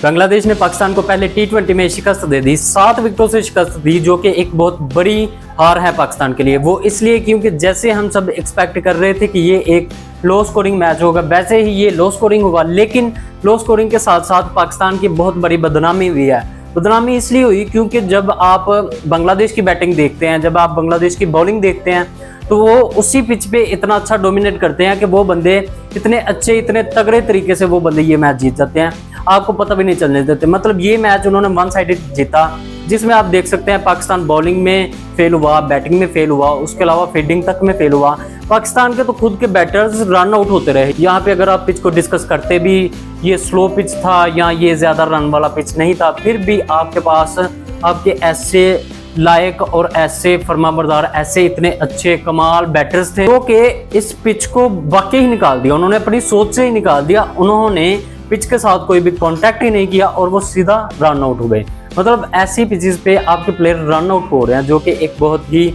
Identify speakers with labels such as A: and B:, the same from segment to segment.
A: बांग्लादेश ने पाकिस्तान को पहले T20 में शिकस्त दे दी, 7 विकेटों से शिकस्त दी, जो कि एक बहुत बड़ी हार है पाकिस्तान के लिए। वो इसलिए क्योंकि जैसे हम सब एक्सपेक्ट कर रहे थे कि ये एक लो स्कोरिंग मैच होगा, वैसे ही ये लो स्कोरिंग हुआ। लेकिन लो स्कोरिंग के साथ साथ पाकिस्तान की बहुत बड़ी बदनामी हुई है। बदनामी इसलिए हुई क्योंकि जब आप बांग्लादेश की बैटिंग देखते हैं, जब आप बांग्लादेश की बॉलिंग देखते हैं, तो वो उसी पिच पे इतना अच्छा डोमिनेट करते हैं कि वो बंदे इतने अच्छे, इतने तगड़े तरीके से वो बंदे ये मैच जीत जाते हैं, आपको पता भी नहीं चलने देते। मतलब ये मैच उन्होंने वन साइडेड जीता, जिसमें आप देख सकते हैं पाकिस्तान बॉलिंग में फेल हुआ, बैटिंग में फेल हुआ, उसके अलावा फील्डिंग तक में फेल हुआ। पाकिस्तान के तो खुद के बैटर्स रन आउट होते रहे। यहाँ पे अगर आप पिच को डिस्कस करते भी, ये स्लो पिच था या ये ज्यादा रन वाला पिच नहीं था, फिर भी आपके पास आपके ऐसे लायक और ऐसे फरमाबरदार, ऐसे इतने अच्छे कमाल बैटर्स थे, जो कि इस पिच को वाकई ही निकाल दिया। उन्होंने अपनी सोच से ही निकाल दिया। उन्होंने पिच के साथ कोई भी कांटेक्ट ही नहीं किया और वो सीधा रन आउट हो गए। मतलब ऐसी पिचेस पे आपके प्लेयर रन आउट हो रहे हैं, जो कि एक बहुत ही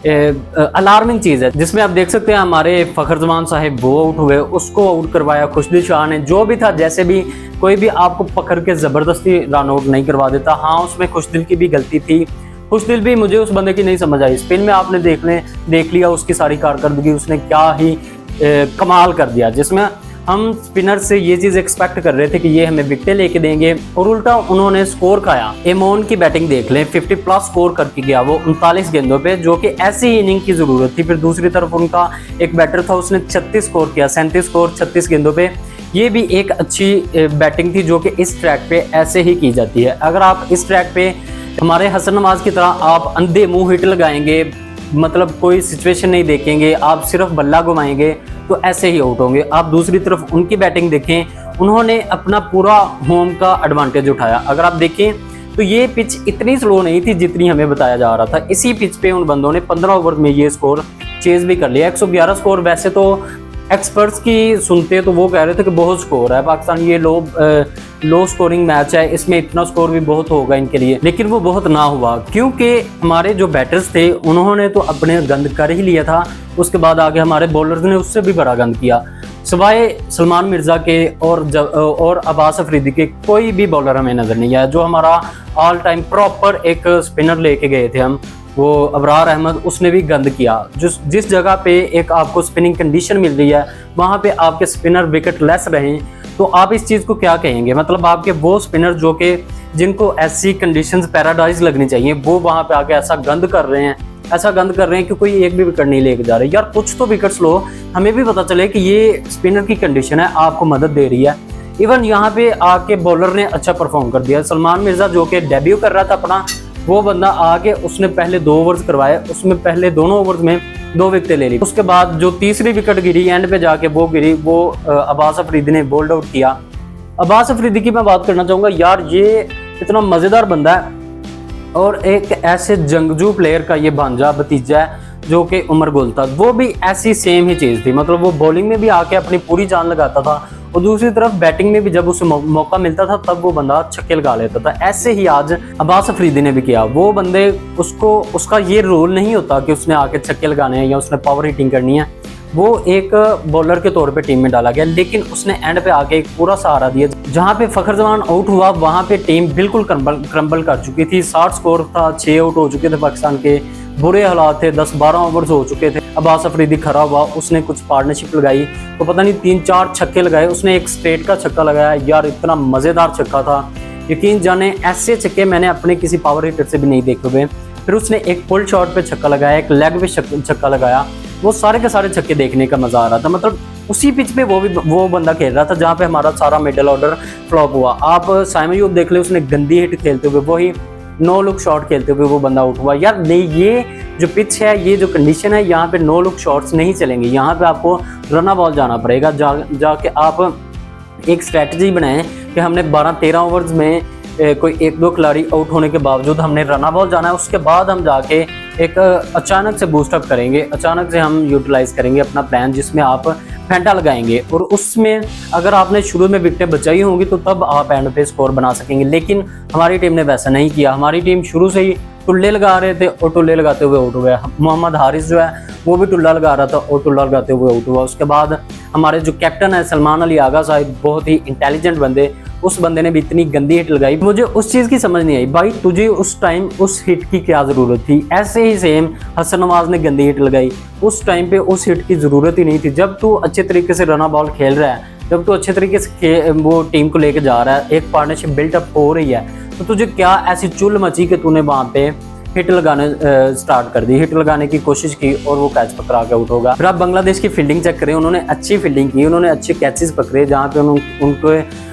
A: अलार्मिंग चीज है। जिसमें आप देख सकते हैं हमारे फखर जमान साहिब वो आउट हुए, उसको आउट करवाया खुशदिल शाह ने। जो भी था, जैसे भी कोई भी आपको पकड़ के जबरदस्ती रन आउट नहीं करवा देता। हाँ, उसमें खुशदिल की भी गलती थी। खुशदिल भी, मुझे उस बंदे की नहीं समझ आई। स्पिन में आपने देख लिया उसकी सारी कारकर्दगी, उसने क्या ही कमाल कर दिया, जिसमें हम स्पिनर से ये चीज एक्सपेक्ट कर रहे थे कि ये हमें विकेटें लेके देंगे, और उल्टा उन्होंने स्कोर खाया। एमोन की बैटिंग देख लें, 50+ स्कोर करके गया वो 39 गेंदों पे, जो कि ऐसी इनिंग की जरूरत थी। फिर दूसरी तरफ उनका एक बैटर था, उसने 36 स्कोर किया, 37 स्कोर 36 गेंदों पे। ये भी एक अच्छी बैटिंग थी, जो कि इस ट्रैक पे ऐसे ही की जाती है। अगर आप इस ट्रैक पे हमारे हसन नवाज की तरह आप अंधे मुंह हिट लगाएंगे, मतलब कोई सिचुएशन नहीं देखेंगे, आप सिर्फ बल्ला घुमाएंगे, तो ऐसे ही आउट होंगे। आप दूसरी तरफ उनकी बैटिंग देखें, उन्होंने अपना पूरा होम का एडवांटेज उठाया। अगर आप देखें तो ये पिच इतनी स्लो नहीं थी जितनी हमें बताया जा रहा था। इसी पिच पे उन बंदों ने 15 ओवर में ये स्कोर चेज भी कर लिया। 111 स्कोर, वैसे तो एक्सपर्ट्स की सुनते तो वो कह रहे थे कि बहुत स्कोर है पाकिस्तान, ये लो स्कोरिंग मैच है, इसमें इतना स्कोर भी बहुत होगा इनके लिए। लेकिन वो बहुत ना हुआ, क्योंकि हमारे जो बैटर्स थे उन्होंने तो अपने गंद कर ही लिया था। उसके बाद आगे हमारे बॉलर्स ने उससे भी बड़ा गंद किया। सिवाय सलमान मिर्जा के और अब्बास अफरीदी के कोई भी बॉलर हमें नजर नहीं आया। जो हमारा ऑल टाइम प्रॉपर एक स्पिनर लेके गए थे हम, वो अबरार अहमद, उसने भी गंद किया। जिस जगह पे एक आपको स्पिनिंग कंडीशन मिल रही है, वहां पे आपके स्पिनर विकेट लेस रहे, तो आप इस चीज को क्या कहेंगे? मतलब आपके वो स्पिनर जो कि जिनको ऐसी कंडीशंस पैराडाइज लगनी चाहिए, वो वहां पे आके ऐसा गंद कर रहे हैं, ऐसा गंद कर रहे हैं कि कोई एक भी विकेट नहीं लेके जा रहे। यार कुछ तो विकेट्स लो, हमें भी पता चले कि ये स्पिनर की कंडीशन है, आपको मदद दे रही है। इवन यहाँ पे आके बॉलर ने अच्छा परफॉर्म कर दिया। सलमान मिर्जा जो कि डेब्यू कर रहा था अपना, वो बंदा आके उसने पहले 2 ओवर्स करवाए, उसमें पहले दोनों ओवर्स में 2 विकेटें ले ली। उसके बाद जो तीसरी विकेट गिरी एंड पे जाके वो गिरी, वो अब्बास अफरीदी ने बोल्ड आउट किया। अब्बास अफरीदी की मैं बात करना चाहूंगा। यार ये इतना मजेदार बंदा है, और एक ऐसे जंगजू प्लेयर का ये भांजा भतीजा है जो कि उमर गुल था, वो भी ऐसी सेम ही चीज थी। मतलब वो बॉलिंग में भी आके अपनी पूरी जान लगाता था, और दूसरी तरफ बैटिंग में भी जब उसे मौका मिलता था तब वो बंदा छक्के लगा लेता था। ऐसे ही आज अब्बास अफरीदी ने भी किया। वो बंदे उसका ये रोल नहीं होता कि उसने आके छक्के लगाने हैं या उसने पावर हिटिंग करनी है। वो एक बॉलर के तौर पे टीम में डाला गया, लेकिन उसने एंड पे आके एक पूरा सहारा दिया। जहां पे फखर जमान आउट हुआ, वहां पे टीम बिल्कुल क्रम्बल कर चुकी थी। 60 स्कोर था, 6 आउट हो चुके थे पाकिस्तान के, बुरे हालात थे, 10-12 ओवर्स हो चुके थे। अब्बास अफरीदी खड़ा हुआ, उसने कुछ पार्टनरशिप लगाई, तो पता नहीं 3-4 छक्के लगाए। उसने एक स्ट्रेट का छक्का लगाया, यार इतना मजेदार छक्का था, यकीन जाने ऐसे छक्के मैंने अपने किसी पावर हिटर से भी नहीं देखे हुए। फिर उसने एक पुल शॉट पे छक्का लगाया, एक लेग पे छक्का लगाया। वो सारे के सारे छक्के देखने का मजा आ रहा था। मतलब उसी पिच पे वो बंदा खेल रहा था जहाँ पे हमारा सारा मिडल ऑर्डर फ्लॉप हुआ। आप साइम अयूब देख ले, उसने गंदी हिट खेलते हुए, वही नो लुक शॉट खेलते हुए वो बंदा आउट हुआ। यार नहीं, ये जो पिच है, ये जो कंडीशन है, यहाँ पे नो लुक शॉट्स नहीं चलेंगे। यहाँ पे आपको रन बॉल जाना पड़ेगा। जाके आप एक स्ट्रैटेजी बनाएं कि हमने 12-13 ओवर्स में कोई 1-2 खिलाड़ी आउट होने के बावजूद हमने रन बॉल जाना है। उसके बाद हम जाके एक अचानक से बूस्टअप करेंगे, अचानक से हम यूटिलाइज करेंगे अपना प्लान, जिसमें आप फेंटा लगाएंगे, और उसमें अगर आपने शुरू में विकेटें बचाई होंगी तो तब आप एंड पे स्कोर बना सकेंगे। लेकिन हमारी टीम ने वैसा नहीं किया। हमारी टीम शुरू से ही टुल्ले लगा रहे थे और टुल्ले लगाते हुए आउट हुए। मोहम्मद हारिस जो है वो भी टुल्ला लगा रहा था और टुल्ला लगाते हुए आउट हुआ। उसके बाद हमारे जो कैप्टन है सलमान अली आगा साहिब, बहुत ही इंटेलिजेंट बंदे, उस बंदे ने भी इतनी गंदी हिट लगाई, मुझे उस चीज़ की समझ नहीं आई। भाई तुझे उस टाइम उस हिट की क्या ज़रूरत थी? ऐसे ही सेम हसन नवाज ने गंदी हिट लगाई, उस टाइम पे उस हिट की ज़रूरत ही नहीं थी। जब तू अच्छे तरीके से रन बॉल खेल रहा है, जब तू अच्छे तरीके से वो टीम को लेके जा रहा है, एक पार्टनरशिप बिल्टअप हो रही है, तो तुझे क्या ऐसी चुल मची कि तूने वहाँ पे हिट लगाने स्टार्ट कर दी, हिट लगाने की कोशिश की और वो कैच पकड़ा के आउट होगा। फिर आप बांग्लादेश की फील्डिंग चेक करें, उन्होंने अच्छी फील्डिंग की, उन्होंने अच्छे कैचेस पकड़े, जहाँ पे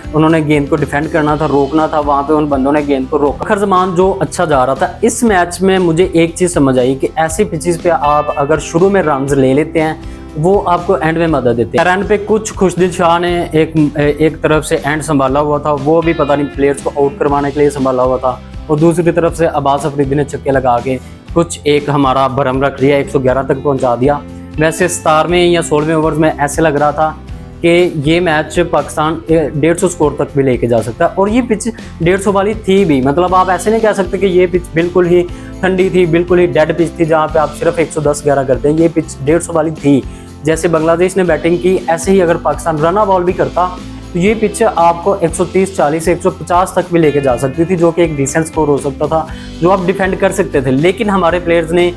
A: उन्होंने गेंद को डिफेंड करना था, रोकना था, वहाँ पे उन बंदों ने गेंद को रोका। फखर जमान जो अच्छा जा रहा था इस मैच में, मुझे एक चीज़ समझ आई कि ऐसी पिचेस पे आप अगर शुरू में रन ले लेते हैं वो आपको एंड में मदद देते हैं। एंड पे कुछ खुशदिल शाह ने एक तरफ से एंड संभाला हुआ था, वो भी पता नहीं प्लेयर्स को आउट करवाने के लिए संभाला हुआ था, और दूसरी तरफ से अब्बास अफरीदी ने छक्के लगा के कुछ एक हमारा भरम रख लिया, 111 तक पहुंचा दिया। वैसे 17वें या 16वें ओवर्स में ऐसे लग रहा था कि ये मैच पाकिस्तान 150 स्कोर तक भी लेके जा सकता है, और ये पिच 150 वाली थी भी। मतलब आप ऐसे नहीं कह सकते कि ये पिच बिल्कुल ही ठंडी थी, बिल्कुल ही डेड पिच थी जहाँ पे आप सिर्फ 110-11 करते हैं। ये पिच 150 वाली थी। जैसे बांग्लादेश ने बैटिंग की, ऐसे ही अगर पाकिस्तान रन बॉल भी करता तो ये पिच आपको 130, 40, 150 तक भी लेके जा सकती थी, जो कि एक डिसेंट स्कोर हो सकता था, जो आप डिफेंड कर सकते थे। लेकिन हमारे प्लेयर्स ने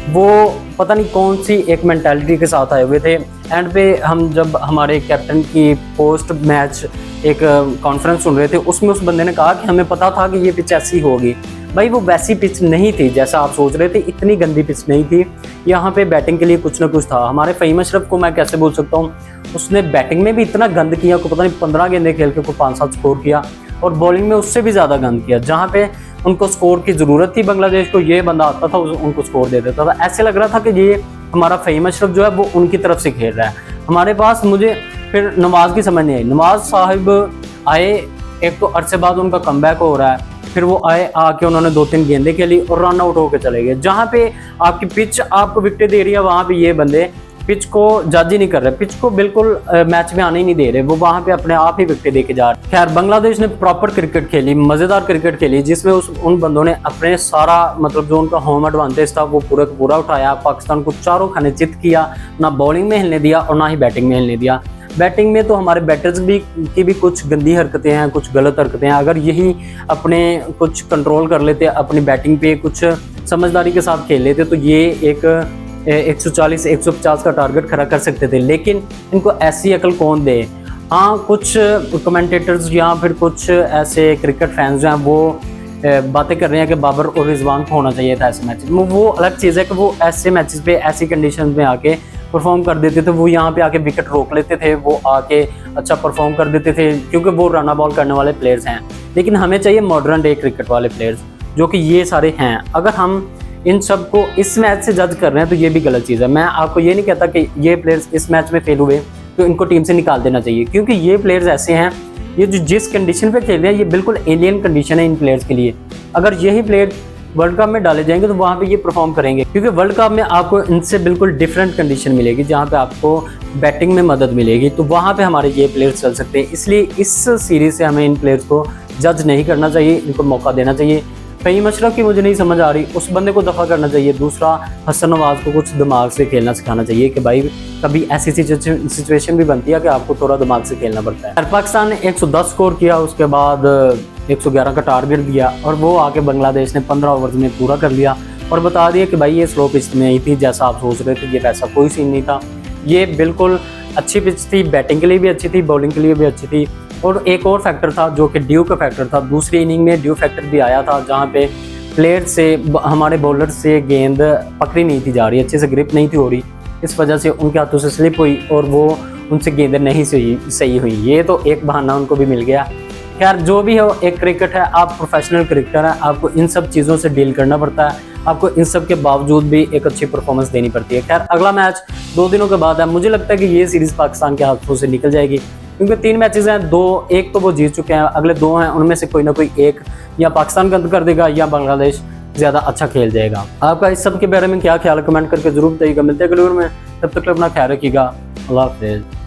A: वो पता नहीं कौन सी एक मेंटालिटी के साथ आए हुए थे। एंड पे हम जब हमारे कैप्टन की पोस्ट मैच एक कॉन्फ्रेंस सुन रहे थे, उसमें उस बंदे ने कहा कि हमें पता था कि ये पिच ऐसी होगी। भाई वो वैसी पिच नहीं थी जैसा आप सोच रहे थे, इतनी गंदी पिच नहीं थी। यहाँ पे बैटिंग के लिए कुछ ना कुछ था। हमारे फ़हीम अशरफ को मैं कैसे बोल सकता हूँ, उसने बैटिंग में भी इतना गंद किया को पता नहीं 15 गेंदें खेल के को 5-7 स्कोर किया, और बॉलिंग में उससे भी ज़्यादा गंद किया। जहाँ पे उनको स्कोर की ज़रूरत थी बांग्लादेश को, ये बंदा आता था उनको स्कोर दे देता था। ऐसे लग रहा था कि ये हमारा फ़हीम अशरफ जो है वो उनकी तरफ से खेल रहा है हमारे पास। मुझे फिर नवाज की समझ नहीं आई। नवाज साहिब आए, एक तो अरसे बाद उनका कमबैक हो रहा है, फिर वो आए, आके उन्होंने 2-3 गेंदें खेली और रन आउट होकर चले गए। जहाँ पे आपकी पिच आपको विकेट दे रही है, वहाँ पे ये बंदे पिच को जज ही नहीं कर रहे, पिच को बिल्कुल मैच में आने ही नहीं दे रहे, वो वहाँ पे अपने आप ही विकेट दे के जा रहे। खैर बांग्लादेश ने प्रॉपर क्रिकेट खेली, मज़ेदार क्रिकेट खेली, जिसमें उन बंदों ने अपने सारा मतलब जो उनका होम एडवांटेज था वो पूरा का पूरा उठाया। पाकिस्तान को चारों खाने चित किया, ना बॉलिंग में हिलने दिया और ना ही बैटिंग में हिलने दिया। बैटिंग में तो हमारे बैटर्स की भी कुछ गंदी हरकतें हैं, कुछ गलत हरकतें हैं। अगर यही अपने कुछ कंट्रोल कर लेते, अपनी बैटिंग पे कुछ समझदारी के साथ खेल लेते, तो ये एक 140-150 का टारगेट खड़ा कर सकते थे। लेकिन इनको ऐसी अकल कौन दे। हाँ, कुछ कमेंटेटर्स या फिर कुछ ऐसे क्रिकेट फैंस जो हैं वो बातें कर रहे हैं कि बाबर और रिजवान को होना चाहिए था ऐसे मैच में। वो अलग चीज़ है कि वो ऐसे मैचेस पे ऐसी कंडीशन में आके परफॉर्म कर देते थे। वो यहाँ पे आके विकेट रोक लेते थे, वो आके अच्छा परफॉर्म कर देते थे, क्योंकि वो रन बॉल करने वाले प्लेयर्स हैं। लेकिन हमें चाहिए मॉडर्न डे क्रिकेट वाले प्लेयर्स, जो कि ये सारे हैं। अगर हम इन सब को इस मैच से जज कर रहे हैं तो ये भी गलत चीज़ है। मैं आपको ये नहीं कहता कि ये प्लेयर्स इस मैच में फेल हुए तो इनको टीम से निकाल देना चाहिए, क्योंकि ये प्लेयर्स ऐसे हैं, ये जो जिस कंडीशन पे खेल रहे हैं ये बिल्कुल एलियन कंडीशन है इन प्लेयर्स के लिए। अगर यही प्लेयर वर्ल्ड कप में डाले जाएंगे तो वहाँ पे ये परफॉर्म करेंगे, क्योंकि वर्ल्ड कप में आपको इनसे बिल्कुल डिफरेंट कंडीशन मिलेगी, जहाँ पे आपको बैटिंग में मदद मिलेगी, तो वहाँ पे हमारे ये प्लेयर्स चल सकते हैं। इसलिए इस सीरीज से हमें इन प्लेयर्स को जज नहीं करना चाहिए, इनको मौका देना चाहिए। फ़हीम अशरफ की मुझे नहीं समझ आ रही, उस बंदे को दफ़ा करना चाहिए। दूसरा, हसन नवाज को कुछ दिमाग से खेलना सिखाना चाहिए कि भाई कभी ऐसी सिचुएशन भी बनती है कि आपको थोड़ा दिमाग से खेलना पड़ता है। पाकिस्तान ने 110 स्कोर किया, उसके बाद 111 का टारगेट दिया, और वो आके बांग्लादेश ने 15 ओवर में पूरा कर लिया और बता दिया कि भाई ये स्लो पिच में ही थी, जैसा आप सोच रहे थे ये वैसा कोई सीन नहीं था। ये बिल्कुल अच्छी पिच थी, बैटिंग के लिए भी अच्छी थी, बॉलिंग के लिए भी अच्छी थी। और एक और फैक्टर था जो कि ड्यू का फैक्टर था। दूसरी इनिंग में ड्यू फैक्टर भी आया था, जहाँ पे प्लेयर से हमारे बॉलर से गेंद पकड़ी नहीं थी जा रही, अच्छे से ग्रिप नहीं थी हो रही, इस वजह से उनके हाथों से स्लिप हुई और वो उनसे गेंदें नहीं सही हुई। ये तो एक बहाना उनको भी मिल गया। खैर जो भी हो, एक क्रिकेट है, आप प्रोफेशनल क्रिकेटर हैं, आपको इन सब चीज़ों से डील करना पड़ता है, आपको इन सब के बावजूद भी एक अच्छी परफॉर्मेंस देनी पड़ती है। खैर अगला मैच 2 दिनों के बाद है, मुझे लगता है कि ये सीरीज़ पाकिस्तान के हाथों से निकल जाएगी, क्योंकि 3 मैचेस हैं, एक तो वो जीत चुके हैं, अगले 2 हैं, उनमें से कोई ना कोई एक या पाकिस्तान गंद कर देगा या बांग्लादेश ज़्यादा अच्छा खेल जाएगा। आपका इस सब के बारे में क्या ख्याल है, कमेंट करके जरूर बताइएगा। मिलते हैं अगले वीडियो में, तब तक अपना ख्याल रखिएगा। अल्लाह हाफ़िज़।